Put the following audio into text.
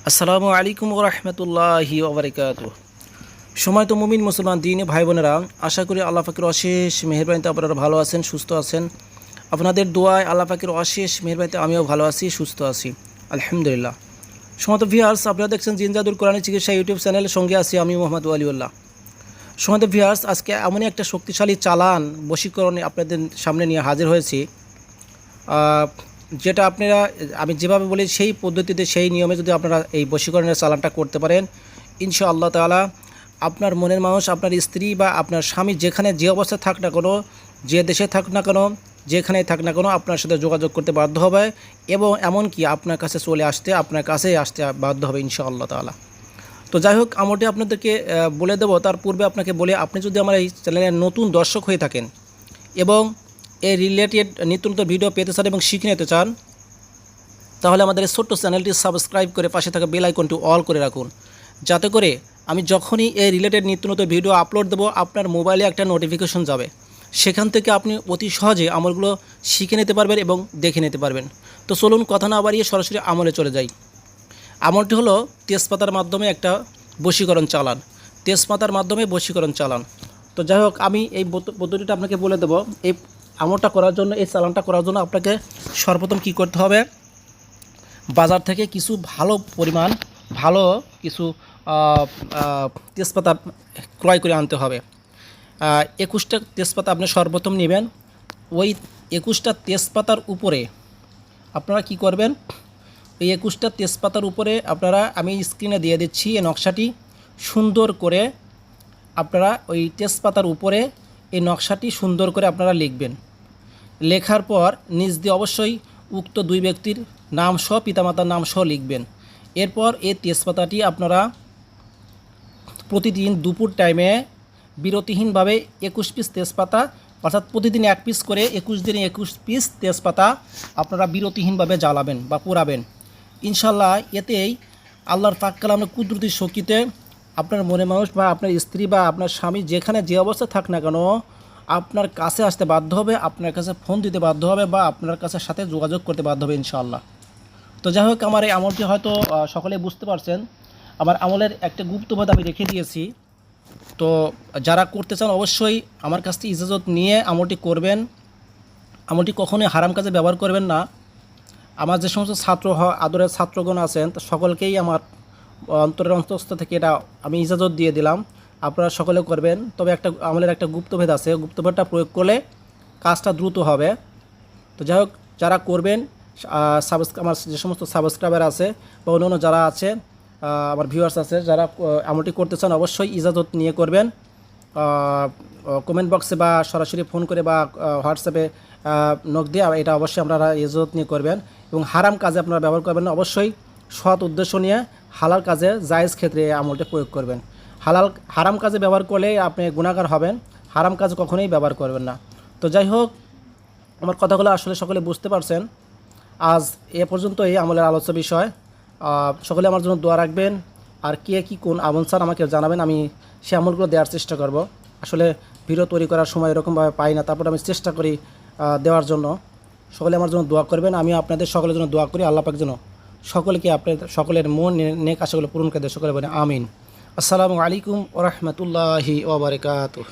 আসসালামু আলাইকুম ওয়া রাহমাতুল্লাহি ওয়া বারাকাতুহু। সময় তো মুমিন মুসলমান দিনে ভাই বোনেরা, আশা করি আল্লাহ পাকের অশেষ মেহেরবানিতে আপনারা ভালো আছেন, সুস্থ আছেন। আপনাদের দোয়ায় আল্লাহ পাকের অশেষ মেহেরবানিতে আমিও ভালো আছি, সুস্থ আছি, আলহামদুলিল্লাহ। সমত ভিউয়ার্স, আপনারা দেখছেন জিনজাদুর কোরআনী চিকিৎসা ইউটিউব চ্যানেলের সঙ্গে আছি আমি মোহাম্মদ ওয়ালিউল্লাহ। সমত ভিউয়ার্স, আজকে এমনই একটা শক্তিশালী চালান বশীকরণে আপনাদের সামনে নিয়ে হাজির হয়েছি, যেটা আপনারা আমি যেভাবে বলি সেই পদ্ধতিতে সেই নিয়মে যদি আপনারা এই বশীকরণের চালানটা করতে পারেন, ইনশাআল্লাহ তাআলা আপনার মনের মানুষ, আপনার স্ত্রী বা আপনার স্বামী যেখানে যে অবস্থায় থাক না কেন, যে দেশে থাক না কেন, যেখানেই থাক না কেন, আপনার সাথে যোগাযোগ করতে বাধ্য হবে এবং এমনকি আপনার কাছে চলে আসতে, আপনার কাছেই আসতে বাধ্য হবে ইনশাআল্লাহ তাআলা। তো যাই হোক, আমলটি আপনাদেরকে বলে দেবো। তার পূর্বে আপনাকে বলে, আপনি যদি আমার এই চ্যানেলের নতুন দর্শক হয়ে থাকেন এবং এই রিলেটেড নিত্য নতুন ভিডিও পেতে চান এবং শিখে নিতে চান, তাহলে আমাদের এই ছোট্ট চ্যানেলটি সাবস্ক্রাইব করে পাশে থাকা বেল আইকনটি অল করে রাখুন, যাতে করে আমি যখনই এই রিলেটেড নিত্য নতুন ভিডিও আপলোড দেবো, আপনার মোবাইলে একটা নোটিফিকেশন যাবে। সেখান থেকে আপনি অতি সহজে আমলগুলো শিখে নিতে পারবেন এবং দেখে নিতে পারবেন। তো চলুন কথা না বাড়িয়ে সরাসরি আমলে চলে যাই। আমলটি হলো তেজপাতার মাধ্যমে একটা বশীকরণ চালান, তেজপাতার মাধ্যমে বশীকরণ চালান। তো যাই হোক, আমি এই পদ্ধতিটা আপনাকে বলে দেবো। এই আমলটা করার জন্য, এই চালানটা করার জন্য আপনাকে সর্বপ্রথম কী করতে হবে, বাজার থেকে কিছু ভালো কিছু তেজপাতা ক্রয় করে আনতে হবে। 21টা তেজপাতা আপনি সর্বপ্রথম নেবেন। ওই 21টা তেজপাতার উপরে আপনারা কি করবেন, এই 21টা তেজপাতার উপরে আপনারা, আমি স্ক্রিনে দিয়ে দিচ্ছি এই নকশাটি, সুন্দর করে আপনারা ওই তেজপাতার উপরে এই নকশাটি সুন্দর করে আপনারা লিখবেন। লেখার পর নিজ দিয়ে অবশ্যই উক্ত দুই ব্যক্তির নাম সহ, পিতামাতার নাম সহ লিখবেন। এরপর এই তেজপাতাটি আপনারা প্রতিদিন দুপুর টাইমে বিরতিহীনভাবে 21 পিস তেজপাতা, অর্থাৎ প্রতিদিন 1 পিস করে 21 দিনে 21 পিস তেজপাতা আপনারা বিরতিহীনভাবে জ্বালাবেন বা পোড়াবেন। ইনশাল্লাহ এতেই আল্লাহর পাক কালামের কুদরতি শক্তিতে আপনার মনে মানুষ বা আপনার স্ত্রী বা আপনার স্বামী যেখানে যে অবস্থা থাক না কেন, আপনার কাছে আসতে বাধ্য হবে, আপনার কাছে ফোন দিতে বাধ্য হবে বা আপনার কাছে সাথে যোগাযোগ করতে বাধ্য হবে ইনশাআল্লাহ। তো যাই হোক, আমার এই আমলটি হয়তো সকলে বুঝতে পারছেন। আমার আমলের একটা গুপ্তবাদ আমি রেখে দিয়েছি। তো যারা করতে চান অবশ্যই আমার কাছ থেকে ইজাজত নিয়ে আমলটি করবেন। আমলটি কখনোই হারাম কাজে ব্যবহার করবেন না। আমার যে সমস্ত আদরের ছাত্রগণ আছেন, সকলকেই আমার অন্তরের অন্তঃস্থ থেকে এটা আমি ইজাজত দিয়ে দিলাম, আপনারা সকলে করবেন। তবে আমলের একটা গুপ্তভেদ আছে, গুপ্তভেদটা প্রয়োগ করলে কাজটা দ্রুত হবে। তো যাই হোক, যারা করবেন, আমার যে সমস্ত সাবস্ক্রাইবার আছে বা অন্য যারা আছে, আমার ভিউয়ার্স আছে, যারা আমলটি করতে চান অবশ্যই ইজাজত নিয়ে করবেন। কমেন্ট বক্সে বা সরাসরি ফোন করে বা হোয়াটসঅ্যাপে নক দিয়ে এটা অবশ্যই আপনারা ইজাজত নিয়ে করবেন। এবং হারাম কাজে আপনারা ব্যবহার করবেন না, অবশ্যই সৎ উদ্দেশ্য নিয়ে হালাল কাজে, জায়েজ ক্ষেত্রে এই আমলটি প্রয়োগ করবেন। হারাম কাজে ব্যবহার করলে আপনি গুনাহগার হবেন, হারাম কাজ কখনোই ব্যবহার করবেন না। তো যাই হোক, আমার কথাগুলো আসলে সকলে বুঝতে পারছেন। আজ এ পর্যন্ত এই আমলের আলোচ্য বিষয়। সকলে আমার জন্য দোয়া রাখবেন, আর কে কী কোন আমল চান আমাকে জানাবেন, আমি সে আমলগুলো দেওয়ার চেষ্টা করব। আসলে ভিডিও তৈরি করার সময় এরকমভাবে পাই না, তারপর আমি চেষ্টা করি দেওয়ার জন্য। সকলে আমার জন্য দোয়া করবেন, আমি আপনাদের সকলের জন্য দোয়া করি। আল্লাহ পাক যেন সকলকে, আপনাদের সকলের মন নেক আশাগুলো পূরণ করে দেয়। সকলে বলেন আমিন। আসসালামু আলাইকুম ওয়া রাহমাতুল্লাহি ওয়া বারাকাতুহু।